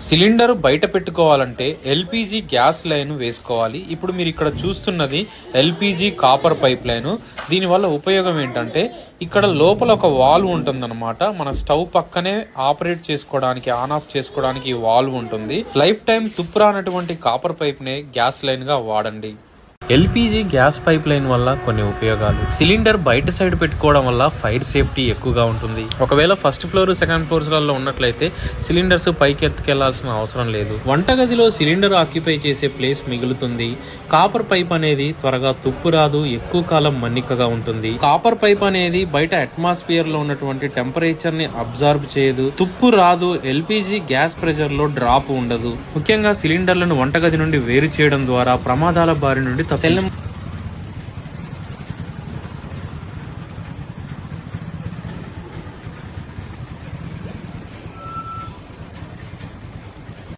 Cylinder బయట పెట్టుకోవాలంటే LPG gas line వేసుకోవాలి. ఇప్పుడు మీరు ఇక్కడ చూస్తున్నది ఎల్పిజి కాపర్ పైప్ లైన్. దీనివల్ల ఉపయోగం ఏంటంటే ఇక్కడ లోపల ఒక వాల్వ్ ఉంటుందన్నమాట. మన స్టవ్ పక్కనే ఆపరేట్ చేసుకోవడానికి, ఆన్ ఆఫ్ చేసుకోవడానికి ఈ వాల్వ్ ఉంటుంది. లైఫ్ టైం తుప్పు రానటువంటి కాపర్ పైప్ నే గ్యాస్ లైన్ గా వాడండి. ఎల్పిజి గ్యాస్ పైప్ లైన్ వల్ల కొన్ని ఉపయోగాలు. సిలిండర్ బయట సైడ్ పెట్టుకోవడం వల్ల ఫైర్ సేఫ్టీ ఎక్కువగా ఉంటుంది. ఒకవేళ ఫస్ట్ ఫ్లోర్, సెకండ్ ఫ్లోర్స్ లలో ఉన్నట్లయితే సిలిండర్స్ పైకి ఎత్తుకెళ్లాల్సిన అవసరం లేదు. వంటగదిలో సిలిండర్ ఆక్యుపై చేసే ప్లేస్ మిగులుతుంది. కాపర్ పైప్ అనేది త్వరగా తుప్పు రాదు, ఎక్కువ కాలం మన్నికగా ఉంటుంది. కాపర్ పైప్ అనేది బయట అట్మాస్ఫియర్ లో ఉన్నటువంటి టెంపరేచర్ ని అబ్జర్వ్ చేయదు, తుప్పు రాదు. ఎల్పిజి గ్యాస్ ప్రెషర్ లో డ్రాప్ ఉండదు. ముఖ్యంగా సిలిండర్లను వంటగది నుండి వేరు చేయడం ద్వారా ప్రమాదాల బారి నుండి